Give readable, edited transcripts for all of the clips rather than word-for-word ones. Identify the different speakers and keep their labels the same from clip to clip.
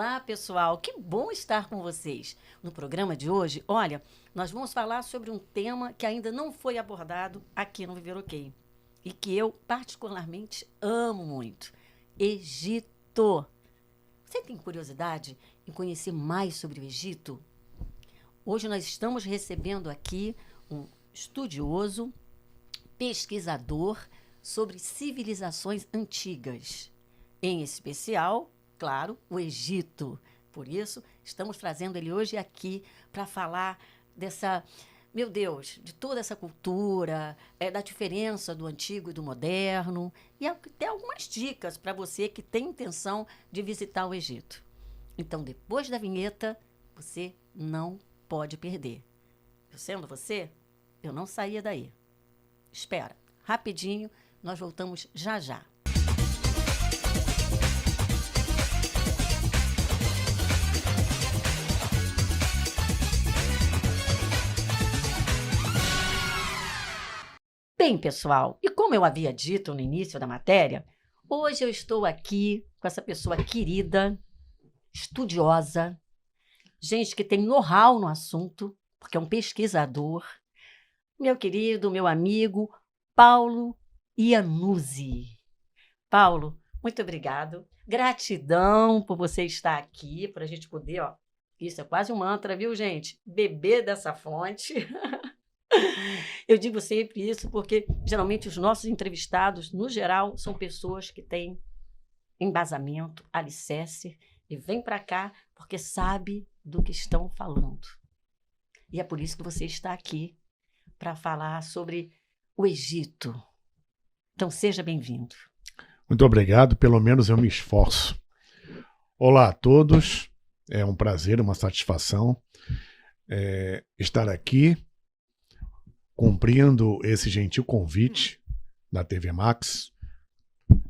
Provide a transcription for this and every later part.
Speaker 1: Olá, pessoal, que bom estar com vocês. No programa de hoje, olha, nós vamos falar sobre um tema que ainda não foi abordado aqui no Viver OK e que eu particularmente amo muito: Egito. Você tem curiosidade em conhecer mais sobre o Egito? Hoje nós estamos recebendo aqui um estudioso, pesquisador sobre civilizações antigas, em especial, claro, o Egito. Por isso, estamos trazendo ele hoje aqui para falar dessa, meu Deus, de toda essa cultura, da diferença do antigo e do moderno, e até algumas dicas para você que tem intenção de visitar o Egito. Então, depois da vinheta, você não pode perder. Eu sendo você, eu não saía daí. Espera, rapidinho, nós voltamos já já. Bem, pessoal, e como eu havia dito no início da matéria, hoje eu estou aqui com essa pessoa querida, estudiosa, gente que tem know-how no assunto, porque é um pesquisador, meu querido, meu amigo, Paulo Iannuzzi. Paulo, muito obrigado. Gratidão por você estar aqui, para a gente poder, isso é quase um mantra, viu, gente? Beber dessa fonte. Eu digo sempre isso porque, geralmente, os nossos entrevistados, no geral, são pessoas que têm embasamento, alicerce, e vêm para cá porque sabe do que estão falando. E é por isso que você está aqui, para falar sobre o Egito. Então, seja bem-vindo.
Speaker 2: Muito obrigado, pelo menos eu me esforço. Olá a todos, é um prazer, uma satisfação estar aqui, cumprindo esse gentil convite da TV Max,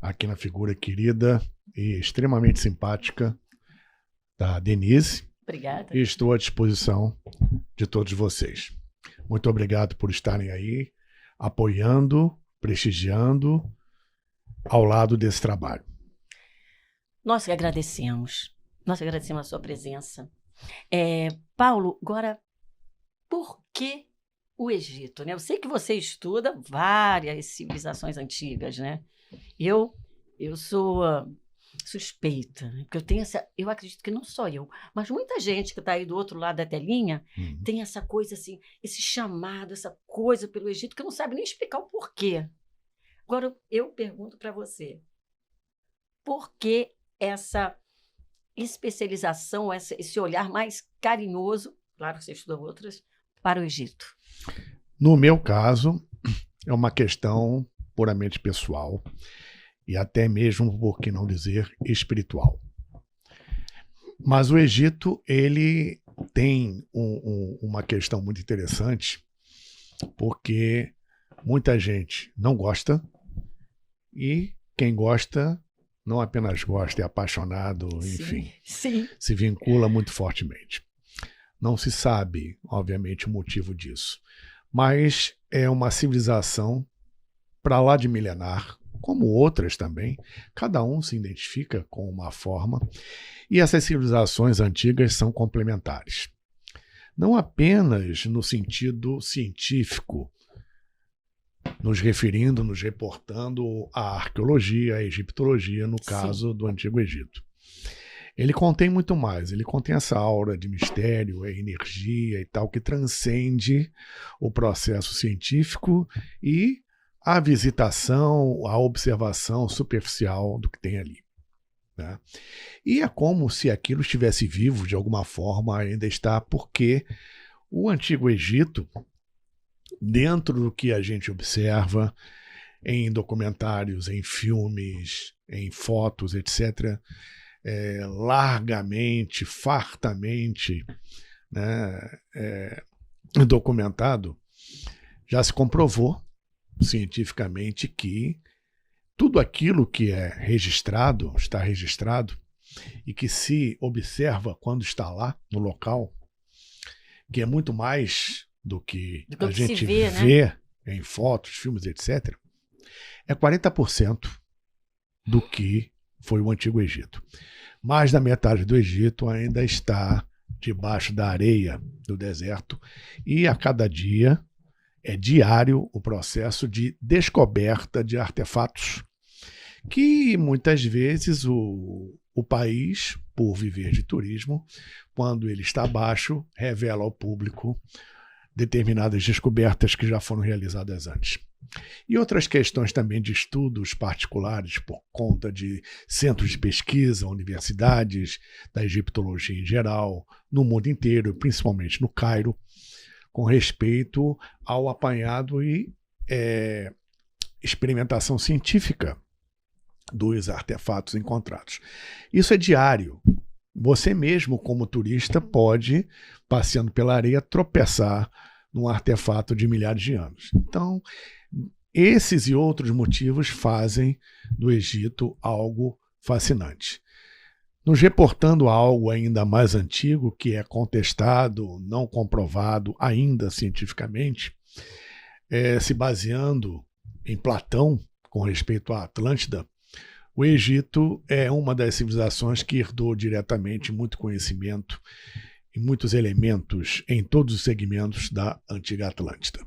Speaker 2: aqui na figura querida e extremamente simpática da Denise.
Speaker 1: Obrigada.
Speaker 2: E estou à disposição de todos vocês. Muito obrigado por estarem aí, apoiando, prestigiando, ao lado desse trabalho.
Speaker 1: Nós que agradecemos. Nós que agradecemos a sua presença. Paulo, agora, por que o Egito, né? Eu sei que você estuda várias civilizações antigas, né? Eu sou suspeita, né? Porque eu acredito que não só eu, mas muita gente que está aí do outro lado da telinha tem essa coisa assim, esse chamado, essa coisa pelo Egito que não sabe nem explicar o porquê. Agora, eu pergunto para você, por que essa especialização, esse olhar mais carinhoso, claro que você estuda outras, para o Egito?
Speaker 2: No meu caso, é uma questão puramente pessoal e até mesmo, por que não dizer, espiritual. Mas o Egito, ele tem uma questão muito interessante, porque muita gente não gosta e quem gosta não apenas gosta, é apaixonado, enfim,
Speaker 1: sim.
Speaker 2: Se vincula muito fortemente. Não se sabe, obviamente, o motivo disso, mas é uma civilização para lá de milenar, como outras também, cada um se identifica com uma forma, e essas civilizações antigas são complementares. Não apenas no sentido científico, nos referindo, nos reportando à arqueologia, à egiptologia, no caso do Antigo Egito. Ele contém muito mais, ele contém essa aura de mistério, energia e tal, que transcende o processo científico e a visitação, a observação superficial do que tem ali, né? E é como se aquilo estivesse vivo de alguma forma, ainda está, porque o Antigo Egito, dentro do que a gente observa em documentários, em filmes, em fotos, etc., largamente, fartamente, né, documentado, já se comprovou cientificamente que tudo aquilo que é registrado, está registrado, e que se observa quando está lá, no local, que é muito mais do que a gente vê, né, em fotos, filmes, etc., é 40% do que foi o Antigo Egito. Mais da metade do Egito ainda está debaixo da areia do deserto e a cada dia é diário o processo de descoberta de artefatos que muitas vezes o país, por viver de turismo, quando ele está abaixo, revela ao público determinadas descobertas que já foram realizadas antes. E outras questões também de estudos particulares por conta de centros de pesquisa, universidades, da egiptologia em geral, no mundo inteiro, principalmente no Cairo, com respeito ao apanhado e experimentação científica dos artefatos encontrados. Isso é diário. Você mesmo, como turista, pode, passeando pela areia, tropeçar num artefato de milhares de anos. Então, esses e outros motivos fazem do Egito algo fascinante. Nos reportando a algo ainda mais antigo, que é contestado, não comprovado ainda cientificamente, se baseando em Platão com respeito à Atlântida, o Egito é uma das civilizações que herdou diretamente muito conhecimento e muitos elementos em todos os segmentos da antiga Atlântida.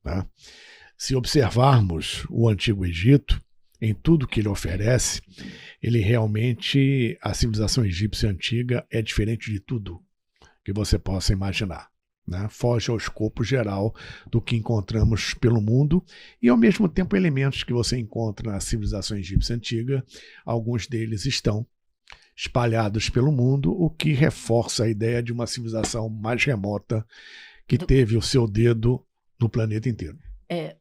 Speaker 2: Tá? Se observarmos o Antigo Egito, em tudo que ele oferece, ele realmente, a civilização egípcia antiga é diferente de tudo que você possa imaginar. Né? Foge ao escopo geral do que encontramos pelo mundo e, ao mesmo tempo, elementos que você encontra na civilização egípcia antiga, alguns deles estão espalhados pelo mundo, o que reforça a ideia de uma civilização mais remota que teve o seu dedo no planeta inteiro.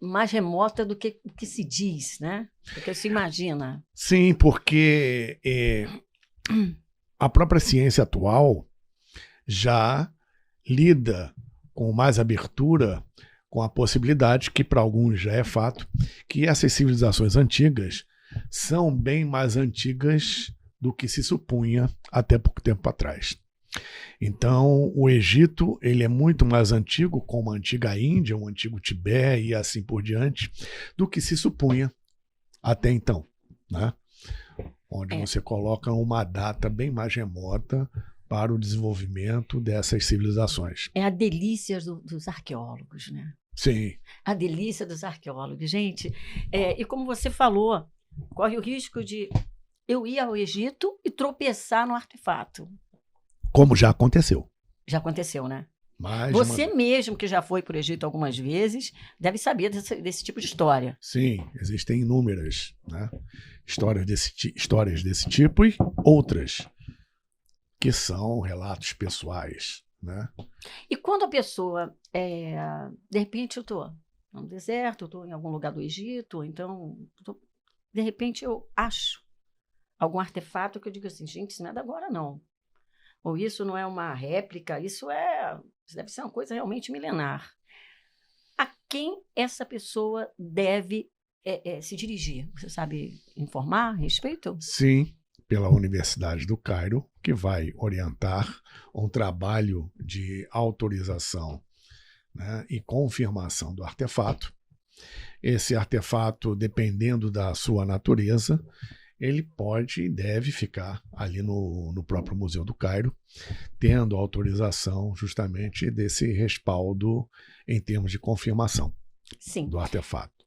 Speaker 1: Mais remota do que o que se diz, né? Do que se imagina.
Speaker 2: Sim, porque a própria ciência atual já lida com mais abertura com a possibilidade, que para alguns já é fato, que essas civilizações antigas são bem mais antigas do que se supunha até pouco tempo atrás. Então, o Egito ele é muito mais antigo, como a antiga Índia, o antigo Tibete e assim por diante, do que se supunha até então, né? Onde você coloca uma data bem mais remota para o desenvolvimento dessas civilizações.
Speaker 1: É a delícia dos arqueólogos, né?
Speaker 2: Sim.
Speaker 1: A delícia dos arqueólogos. Gente, e como você falou, corre o risco de eu ir ao Egito e tropeçar no artefato.
Speaker 2: Como já aconteceu.
Speaker 1: Já aconteceu, né?
Speaker 2: Mais
Speaker 1: você mesmo, que já foi para o Egito algumas vezes, deve saber desse tipo de história.
Speaker 2: Sim, existem inúmeras, né? Histórias desse tipo e outras que são relatos pessoais, né?
Speaker 1: E quando a pessoa, de repente eu estou no deserto, estou em algum lugar do Egito, então, de repente eu acho algum artefato que eu digo assim, gente, isso não é da agora, não. Ou isso não é uma réplica, isso deve ser uma coisa realmente milenar. A quem essa pessoa deve se dirigir? Você sabe informar a respeito?
Speaker 2: Sim, pela Universidade do Cairo, que vai orientar um trabalho de autorização, né, e confirmação do artefato. Esse artefato, dependendo da sua natureza, ele pode e deve ficar ali no próprio Museu do Cairo, tendo autorização justamente desse respaldo em termos de confirmação. Sim. Do artefato.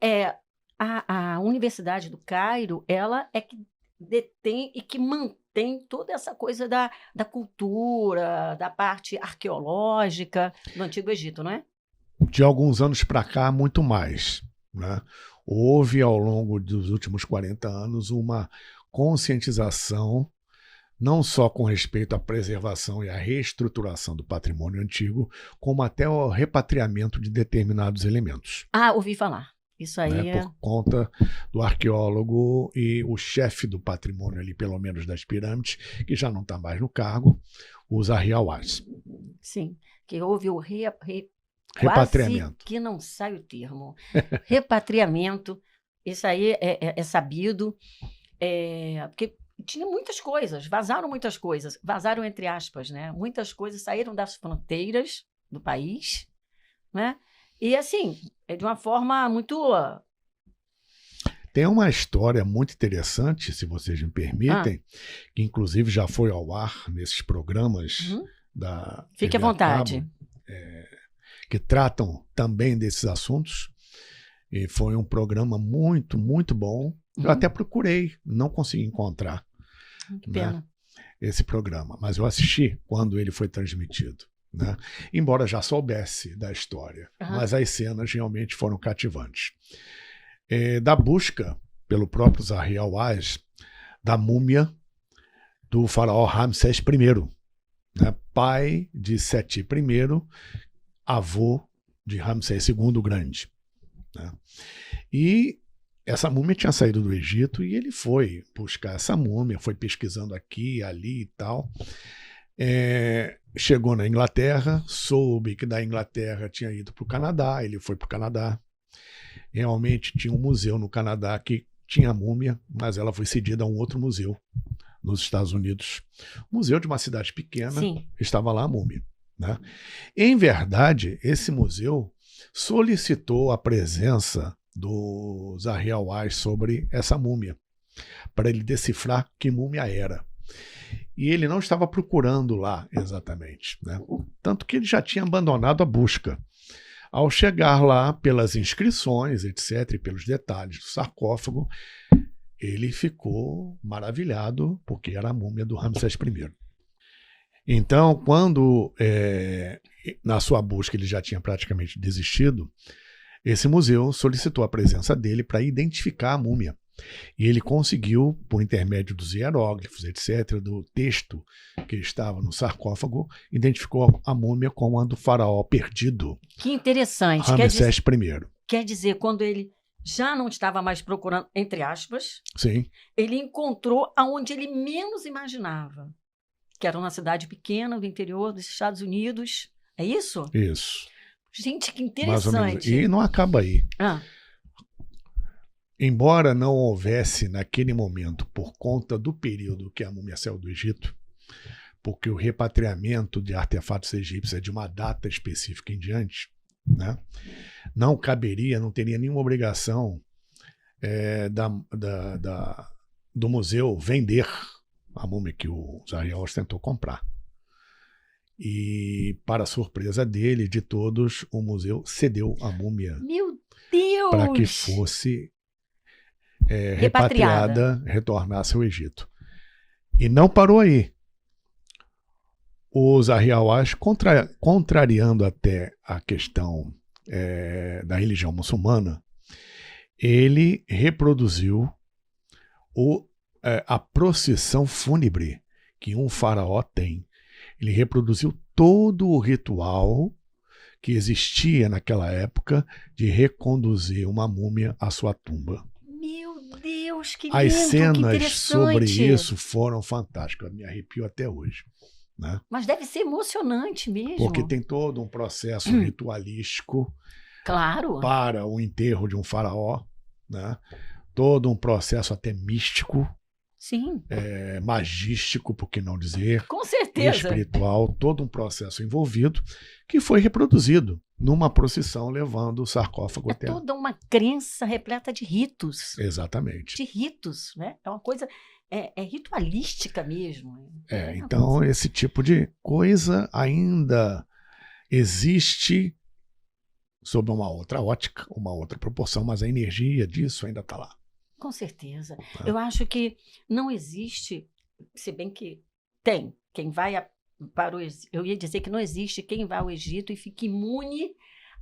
Speaker 1: A Universidade do Cairo, ela é que detém e que mantém toda essa coisa da cultura, da parte arqueológica do Antigo Egito, não é?
Speaker 2: De alguns anos para cá, muito mais, né? Houve, ao longo dos últimos 40 anos, uma conscientização, não só com respeito à preservação e à reestruturação do patrimônio antigo, como até o repatriamento de determinados elementos.
Speaker 1: Ouvi falar. Isso aí
Speaker 2: Por conta do arqueólogo e o chefe do patrimônio ali, pelo menos das pirâmides, que já não está mais no cargo, o Zahi Hawass.
Speaker 1: Sim, que houve o
Speaker 2: repatriamento.
Speaker 1: Quase que não sai o termo. Repatriamento, isso aí é sabido, porque tinha muitas coisas, vazaram entre aspas, né? Muitas coisas saíram das fronteiras do país, né? E assim, de uma forma muito
Speaker 2: Tem uma história muito interessante, se vocês me permitem, que inclusive já foi ao ar nesses programas da
Speaker 1: Fique à
Speaker 2: TV a
Speaker 1: vontade.
Speaker 2: cabo, que tratam também desses assuntos. E foi um programa muito, muito bom. Eu até procurei, não consegui encontrar
Speaker 1: Que pena.
Speaker 2: esse programa, mas eu assisti quando ele foi transmitido. Né? Embora já soubesse da história, mas as cenas realmente foram cativantes. Da busca pelo próprio Zahi Hawass da múmia do faraó Ramsés I, né? Pai de Seti I, avô de Ramsés II o Grande. Né? E essa múmia tinha saído do Egito e ele foi buscar essa múmia, foi pesquisando aqui, ali e tal. Chegou na Inglaterra, soube que da Inglaterra tinha ido para o Canadá, ele foi para o Canadá. Realmente tinha um museu no Canadá que tinha a múmia, mas ela foi cedida a um outro museu nos Estados Unidos. Museu de uma cidade pequena,
Speaker 1: Sim.
Speaker 2: Estava lá a múmia. Né? Em verdade, esse museu solicitou a presença do Zahi Hawass sobre essa múmia, para ele decifrar que múmia era. E ele não estava procurando lá exatamente. Né? Tanto que ele já tinha abandonado a busca. Ao chegar lá, pelas inscrições, etc., e pelos detalhes do sarcófago, ele ficou maravilhado, porque era a múmia do Ramsés I. Então, quando na sua busca ele já tinha praticamente desistido, esse museu solicitou a presença dele para identificar a múmia. E ele conseguiu, por intermédio dos hieróglifos, etc., do texto que estava no sarcófago, identificou a múmia como a do faraó perdido.
Speaker 1: Que interessante.
Speaker 2: Ramsés I.
Speaker 1: Quer dizer, quando ele já não estava mais procurando, entre aspas,
Speaker 2: Sim.
Speaker 1: Ele encontrou aonde ele menos imaginava, que era uma cidade pequena do interior dos Estados Unidos. É isso?
Speaker 2: Isso.
Speaker 1: Gente, que
Speaker 2: Mais ou menos.
Speaker 1: interessante.
Speaker 2: E não acaba aí. Embora não houvesse naquele momento, por conta do período que a múmia saiu do Egito, porque o repatriamento de artefatos egípcios é de uma data específica em diante, né? Não caberia, não teria nenhuma obrigação do museu vender a múmia que o Zahi Hawass tentou comprar. E, para a surpresa dele e de todos, o museu cedeu a múmia para que fosse repatriada, retornasse ao Egito. E não parou aí. O Zahi Hawass, contrariando até a questão da religião muçulmana, ele reproduziu a procissão fúnebre que um faraó tem. Ele reproduziu todo o ritual que existia naquela época de reconduzir uma múmia à sua tumba.
Speaker 1: Meu Deus, que lindo,
Speaker 2: As cenas
Speaker 1: que
Speaker 2: sobre isso foram fantásticas. Eu me arrepio até hoje. Né?
Speaker 1: Mas deve ser emocionante mesmo.
Speaker 2: Porque tem todo um processo ritualístico,
Speaker 1: claro,
Speaker 2: para o enterro de um faraó, né? Todo um processo até místico,
Speaker 1: sim,
Speaker 2: magístico, por que não dizer,
Speaker 1: com certeza,
Speaker 2: espiritual, todo um processo envolvido que foi reproduzido numa procissão levando o sarcófago até.
Speaker 1: Toda uma crença repleta de ritos.
Speaker 2: Exatamente.
Speaker 1: De ritos, né? É uma coisa ritualística mesmo.
Speaker 2: Então esse tipo de coisa ainda existe sob uma outra ótica, uma outra proporção, mas a energia disso ainda está lá.
Speaker 1: Com certeza. Eu acho que não existe, se bem que tem, quem vai para o Egito, eu ia dizer que não existe quem vai ao Egito e fique imune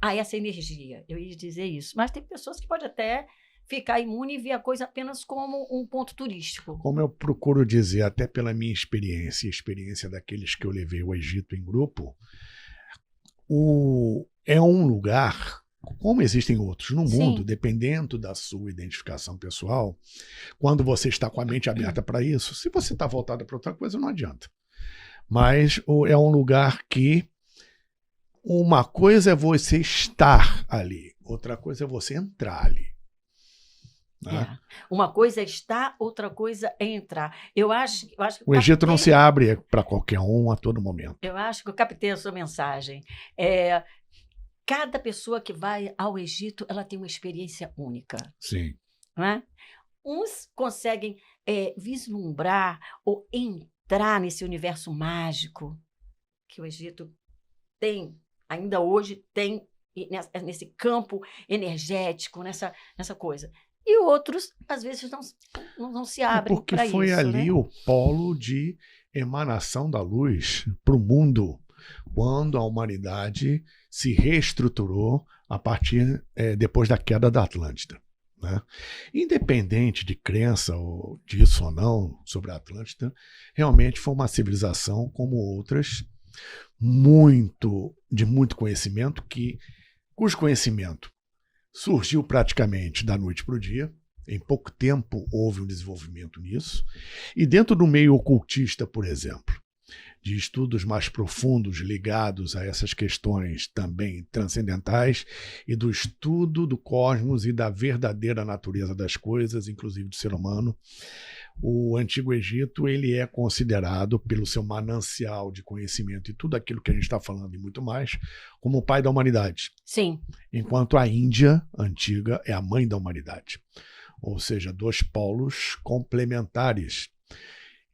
Speaker 1: a essa energia. Eu ia dizer isso. Mas tem pessoas que podem até ficar imune e ver a coisa apenas como um ponto turístico.
Speaker 2: Como eu procuro dizer, até pela minha experiência e a experiência daqueles que eu levei ao Egito em grupo, é um lugar, como existem outros no mundo, dependendo da sua identificação pessoal, quando você está com a mente aberta para isso, se você está voltado para outra coisa, não adianta. Mas é um lugar que uma coisa é você estar ali, outra coisa é você entrar ali. Né?
Speaker 1: Uma coisa é estar, outra coisa é entrar. Eu acho que
Speaker 2: o Egito não se abre para qualquer um a todo momento.
Speaker 1: Eu acho que eu captei a sua mensagem. Cada pessoa que vai ao Egito, ela tem uma experiência única.
Speaker 2: Sim.
Speaker 1: né? Uns conseguem vislumbrar ou entrar nesse universo mágico que o Egito tem, ainda hoje tem, nesse campo energético, nessa coisa. E outros, às vezes, não se abrem para isso.
Speaker 2: Porque foi ali,
Speaker 1: né?
Speaker 2: o polo de emanação da luz para o mundo, quando a humanidade se reestruturou a partir depois da queda da Atlântida. Né? Independente de crença ou disso ou não sobre a Atlântida, realmente foi uma civilização como outras, de muito conhecimento, cujo conhecimento surgiu praticamente da noite para o dia. Em pouco tempo houve um desenvolvimento nisso. E dentro do meio ocultista, por exemplo, de estudos mais profundos ligados a essas questões também transcendentais e do estudo do cosmos e da verdadeira natureza das coisas, inclusive do ser humano, o Antigo Egito ele é considerado, pelo seu manancial de conhecimento e tudo aquilo que a gente está falando e muito mais, como o pai da humanidade.
Speaker 1: Sim.
Speaker 2: Enquanto a Índia antiga é a mãe da humanidade. Ou seja, dois polos complementares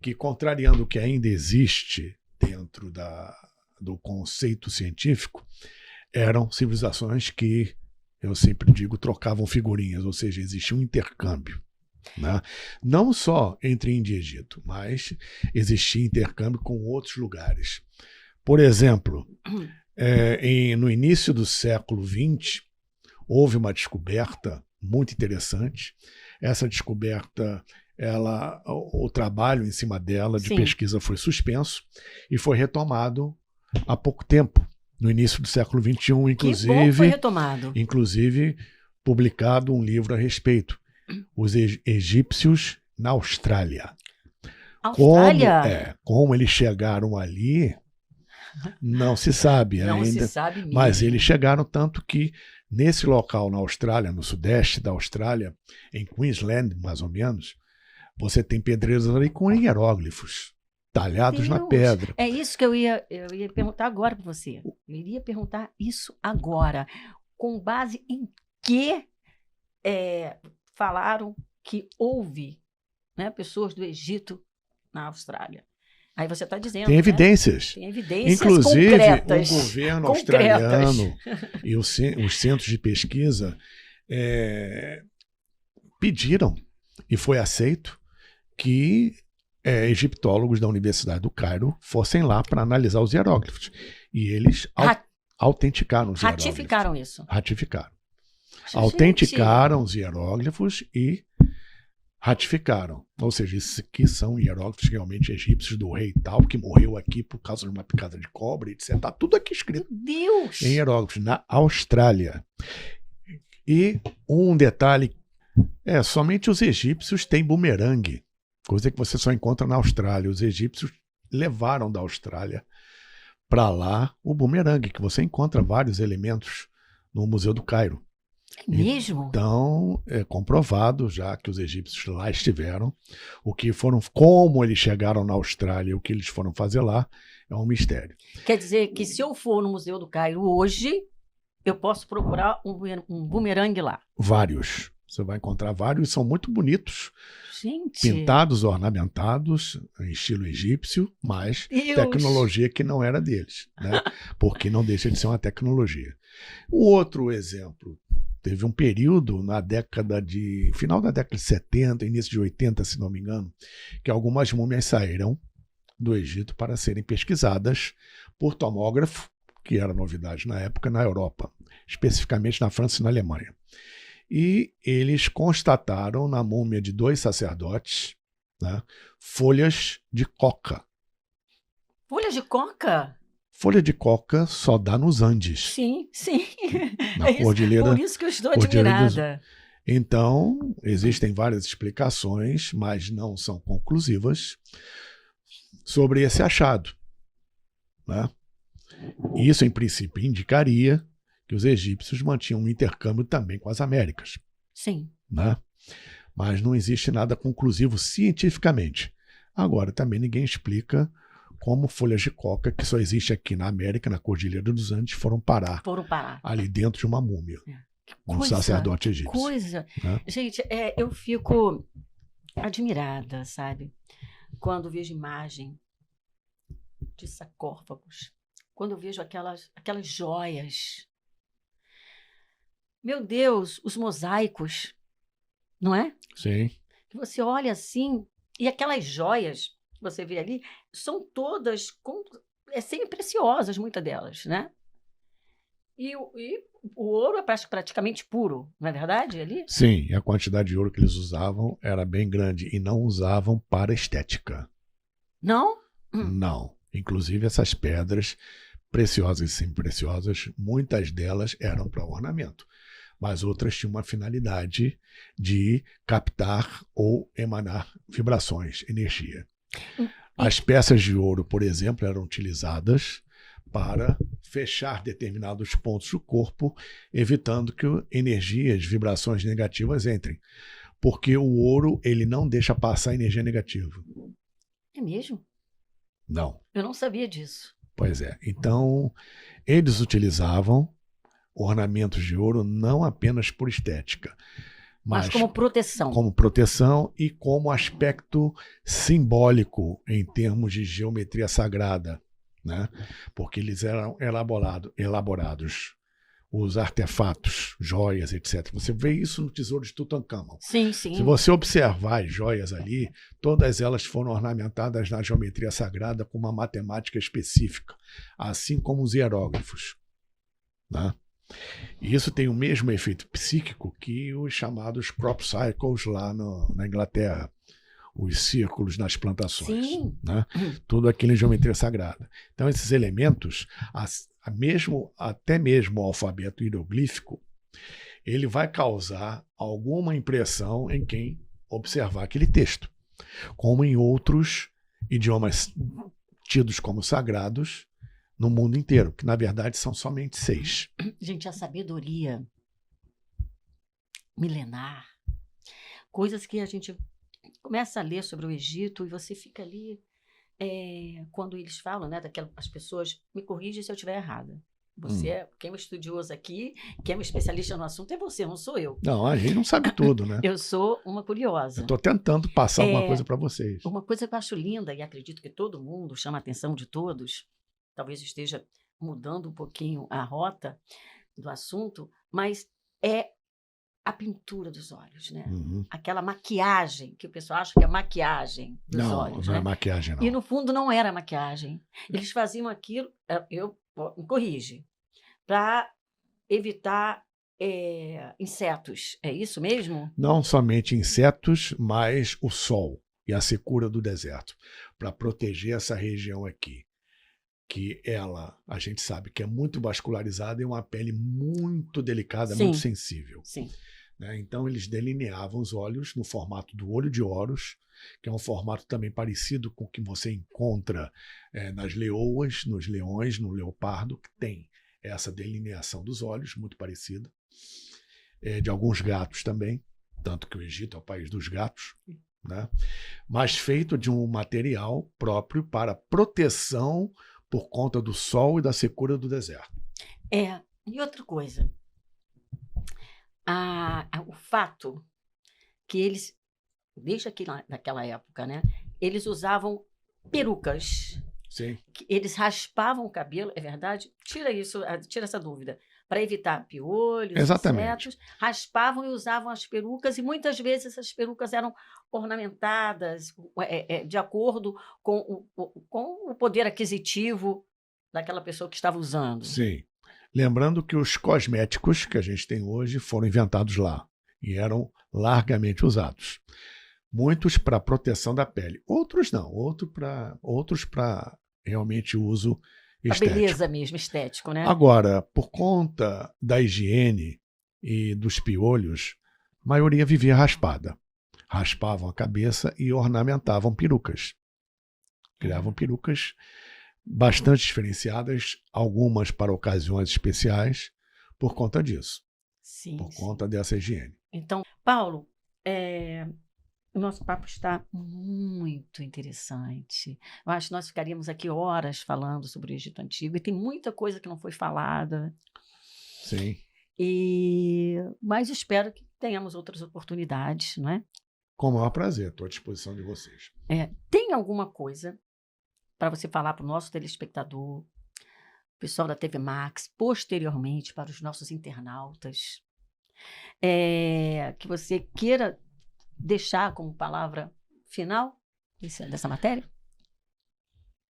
Speaker 2: que, contrariando o que ainda existe dentro do conceito científico, eram civilizações que, eu sempre digo, trocavam figurinhas, ou seja, existia um intercâmbio. Né? Não só entre Índia e Egito, mas existia intercâmbio com outros lugares. Por exemplo, no início do século XX, houve uma descoberta muito interessante. Essa descoberta, o trabalho em cima dela de pesquisa foi suspenso e foi retomado há pouco tempo, no início do século XXI, inclusive.
Speaker 1: Que bom, foi retomado.
Speaker 2: Inclusive, publicado um livro a respeito. Os egípcios na Austrália.
Speaker 1: Austrália?
Speaker 2: Como eles chegaram ali, não se sabe ainda.
Speaker 1: Não se sabe mesmo.
Speaker 2: Mas eles chegaram tanto que, nesse local na Austrália, no sudeste da Austrália, em Queensland, mais ou menos, você tem pedreiras ali com hieróglifos talhados na pedra.
Speaker 1: É isso que eu ia perguntar agora para você. Eu iria perguntar isso agora. Com base em que falaram que houve, né, pessoas do Egito na Austrália? Aí você está dizendo.
Speaker 2: Tem evidências.
Speaker 1: Né? Tem evidências
Speaker 2: inclusive,
Speaker 1: concretas.
Speaker 2: O governo australiano e os centros de pesquisa pediram, e foi aceito, que egiptólogos da Universidade do Cairo fossem lá para analisar os hieróglifos. E eles autenticaram os hieróglifos.
Speaker 1: Ratificaram isso.
Speaker 2: Ratificaram. Autenticaram os hieróglifos e ratificaram. Ou seja, esses aqui são hieróglifos realmente egípcios do rei tal, que morreu aqui por causa de uma picada de cobra, etc. Está tudo aqui escrito.
Speaker 1: Meu Deus!
Speaker 2: Em hieróglifos, na Austrália. E um detalhe, somente os egípcios têm bumerangue, coisa que você só encontra na Austrália. Os egípcios levaram da Austrália para lá o bumerangue, que você encontra vários elementos no Museu do Cairo.
Speaker 1: É mesmo?
Speaker 2: Então, é comprovado já que os egípcios lá estiveram. Como eles chegaram na Austrália e o que eles foram fazer lá é um mistério.
Speaker 1: Quer dizer que se eu for no Museu do Cairo hoje, eu posso procurar um bumerangue lá?
Speaker 2: Vários. Você vai encontrar vários, são muito bonitos.
Speaker 1: Gente.
Speaker 2: Pintados, ornamentados, em estilo egípcio, mas tecnologia que não era deles, né? Porque não deixa de ser uma tecnologia. O outro exemplo, teve um período final da década de 70, início de 80, se não me engano, que algumas múmias saíram do Egito para serem pesquisadas por tomógrafo, que era novidade na época, na Europa, especificamente na França e na Alemanha. E eles constataram na múmia de 2 sacerdotes, né, folhas de coca.
Speaker 1: Folhas de coca?
Speaker 2: Folha de coca só dá nos Andes.
Speaker 1: Sim, sim.
Speaker 2: Na cordilheira.
Speaker 1: Por isso que eu estou admirada.
Speaker 2: Então, existem várias explicações, mas não são conclusivas, sobre esse achado. Né? Isso, em princípio, indicaria que os egípcios mantinham um intercâmbio também com as Américas.
Speaker 1: Sim.
Speaker 2: Né? Mas não existe nada conclusivo cientificamente. Agora, também ninguém explica como folhas de coca, que só existe aqui na América, na Cordilheira dos Andes, foram parar ali dentro de uma múmia. um sacerdote egípcio.
Speaker 1: Coisa.
Speaker 2: Né?
Speaker 1: Gente, eu fico admirada, sabe? Quando vejo imagem de sarcófagos, quando eu vejo aquelas joias. Meu Deus, os mosaicos, não é?
Speaker 2: Sim.
Speaker 1: Que você olha assim, e aquelas joias que você vê ali, são todas semi-preciosas, muitas delas, né? E o ouro é praticamente puro, não é verdade, ali?
Speaker 2: Sim, e a quantidade de ouro que eles usavam era bem grande e não usavam para estética.
Speaker 1: Não?
Speaker 2: Não. Inclusive essas pedras preciosas e semi-preciosas, muitas delas eram para ornamento, mas outras tinham uma finalidade de captar ou emanar vibrações, energia. As peças de ouro, por exemplo, eram utilizadas para fechar determinados pontos do corpo, evitando que energias, vibrações negativas entrem. Porque o ouro, ele não deixa passar energia negativa.
Speaker 1: É mesmo?
Speaker 2: Não.
Speaker 1: Eu não sabia disso.
Speaker 2: Pois é. Então, eles utilizavam ornamentos de ouro não apenas por estética,
Speaker 1: Mas como proteção.
Speaker 2: Como proteção e como aspecto simbólico em termos de geometria sagrada, né? Porque eles eram elaborados, os artefatos, joias, etc. Você vê isso no Tesouro de Tutancâmon.
Speaker 1: Sim, sim.
Speaker 2: Se você observar as joias ali, todas elas foram ornamentadas na geometria sagrada com uma matemática específica, assim como os hieróglifos, né? E isso tem o mesmo efeito psíquico que os chamados crop cycles lá na Inglaterra, os círculos nas plantações.
Speaker 1: Sim.
Speaker 2: Né? Tudo aquilo em geometria sagrada. Então, esses elementos, até mesmo o alfabeto hieroglífico, ele vai causar alguma impressão em quem observar aquele texto, como em outros idiomas tidos como sagrados no mundo inteiro, que na verdade são somente 6.
Speaker 1: Gente, a sabedoria milenar, coisas que a gente começa a ler sobre o Egito e você fica ali, quando eles falam, né, as pessoas, me corrige se eu estiver errada. Você quem é um estudioso aqui, quem é um especialista no assunto é você, não sou eu.
Speaker 2: Não, a gente não sabe tudo, né?
Speaker 1: Eu sou uma curiosa.
Speaker 2: Eu estou tentando passar alguma coisa para vocês.
Speaker 1: Uma coisa que eu acho linda, e acredito que todo mundo chama a atenção de todos, talvez esteja mudando um pouquinho a rota do assunto, mas é a pintura dos olhos, né?
Speaker 2: Uhum.
Speaker 1: Aquela maquiagem, que o pessoal acha que é maquiagem dos olhos.
Speaker 2: Não
Speaker 1: né?
Speaker 2: é maquiagem, não.
Speaker 1: E no fundo não era maquiagem. Eles faziam aquilo, me corrige, para evitar insetos. É isso mesmo?
Speaker 2: Não somente insetos, mas o sol e a secura do deserto, para proteger essa região aqui. Que a gente sabe que é muito vascularizada e uma pele muito delicada,
Speaker 1: Sim.
Speaker 2: muito sensível.
Speaker 1: Sim.
Speaker 2: Né? Então, eles delineavam os olhos no formato do olho de Horus, que é um formato também parecido com o que você encontra nas leoas, nos leões, no leopardo, que tem essa delineação dos olhos, muito parecida. De alguns gatos também, tanto que o Egito é o país dos gatos, né? Mas feito de um material próprio para proteção por conta do sol e da secura do deserto.
Speaker 1: E outra coisa, o fato que eles, desde naquela época, né, eles usavam perucas.
Speaker 2: Sim.
Speaker 1: Eles raspavam o cabelo, é verdade? Tira essa dúvida. Para evitar piolhos,
Speaker 2: exatamente,
Speaker 1: insetos, raspavam e usavam as perucas, e muitas vezes essas perucas eram ornamentadas de acordo com o poder aquisitivo daquela pessoa que estava usando.
Speaker 2: Sim. Lembrando que os cosméticos que a gente tem hoje foram inventados lá e eram largamente usados. Muitos para proteção da pele, outros não, outros para realmente uso estético.
Speaker 1: A beleza mesmo, estético, né?
Speaker 2: Agora, por conta da higiene e dos piolhos, a maioria vivia raspada. Raspavam a cabeça e ornamentavam perucas. Criavam perucas bastante diferenciadas, algumas para ocasiões especiais, por conta disso.
Speaker 1: Sim,
Speaker 2: por conta dessa higiene.
Speaker 1: Então, Paulo, o nosso papo está muito interessante. Eu acho que nós ficaríamos aqui horas falando sobre o Egito Antigo, e tem muita coisa que não foi falada.
Speaker 2: Sim.
Speaker 1: Mas espero que tenhamos outras oportunidades, não é?
Speaker 2: Com o maior prazer, estou à disposição de vocês.
Speaker 1: Tem alguma coisa para você falar para o nosso telespectador, o pessoal da TV Max, posteriormente para os nossos internautas, que você queira deixar como palavra final dessa matéria?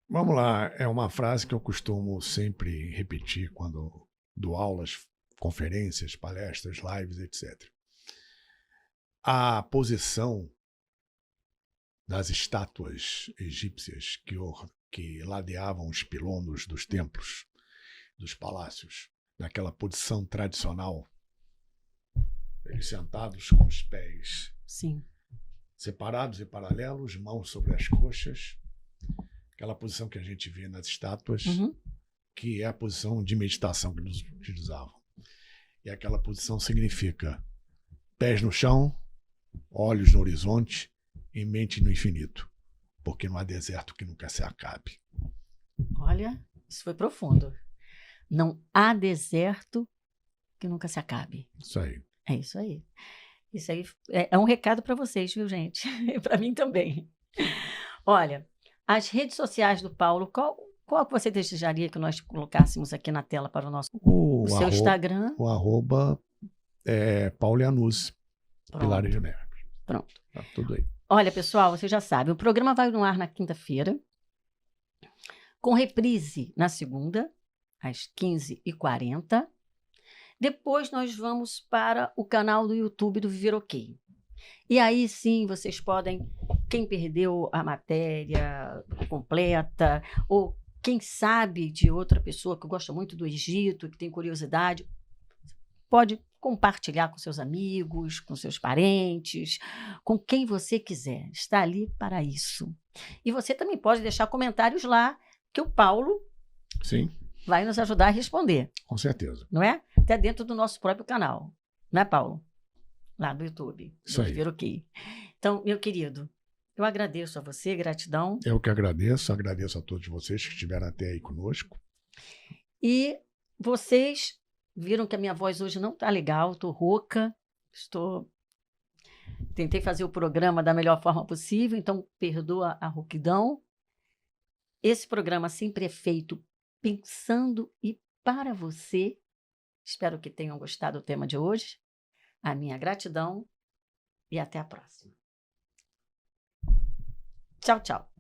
Speaker 2: Vamos lá, é uma frase que eu costumo sempre repetir quando dou aulas, conferências, palestras, lives, etc. A posição das estátuas egípcias que ladeavam os pilonos dos templos, dos palácios, naquela posição tradicional, eles sentados com os pés
Speaker 1: Sim.
Speaker 2: separados e paralelos, mãos sobre as coxas, aquela posição que a gente vê nas estátuas, que é a posição de meditação que eles utilizavam. E aquela posição significa pés no chão, olhos no horizonte e mente no infinito, porque não há deserto que nunca se acabe.
Speaker 1: Olha, isso foi profundo. Não há deserto que nunca se acabe.
Speaker 2: Isso aí.
Speaker 1: É isso aí. Isso aí é um recado para vocês, viu, gente? E para mim também. Olha, as redes sociais do Paulo, qual que você desejaria que nós colocássemos aqui na tela para o seu Instagram?
Speaker 2: O arroba Paulo Iannuzzi, Pilar de Neves.
Speaker 1: Pronto.
Speaker 2: Tá tudo aí.
Speaker 1: Olha, pessoal, você já sabe, o programa vai no ar na quinta-feira, com reprise na segunda, às 15h40. Depois nós vamos para o canal do YouTube do Viver OK. E aí sim vocês podem, quem perdeu a matéria completa, ou quem sabe de outra pessoa que gosta muito do Egito, que tem curiosidade, pode compartilhar com seus amigos, com seus parentes, com quem você quiser. Está ali para isso. E você também pode deixar comentários lá, que o Paulo vai nos ajudar a responder.
Speaker 2: Com certeza.
Speaker 1: Não é? Até dentro do nosso próprio canal. Não é, Paulo? Lá do YouTube.
Speaker 2: Isso aí.
Speaker 1: Viver OK. Então, meu querido, eu agradeço a você, gratidão.
Speaker 2: Eu que agradeço a todos vocês que estiveram até aí conosco.
Speaker 1: E vocês viram que a minha voz hoje não está legal, estou rouca, tentei fazer o programa da melhor forma possível, então perdoa a rouquidão. Esse programa sempre é feito pensando e para você. Espero que tenham gostado do tema de hoje. A minha gratidão e até a próxima. Tchau, tchau.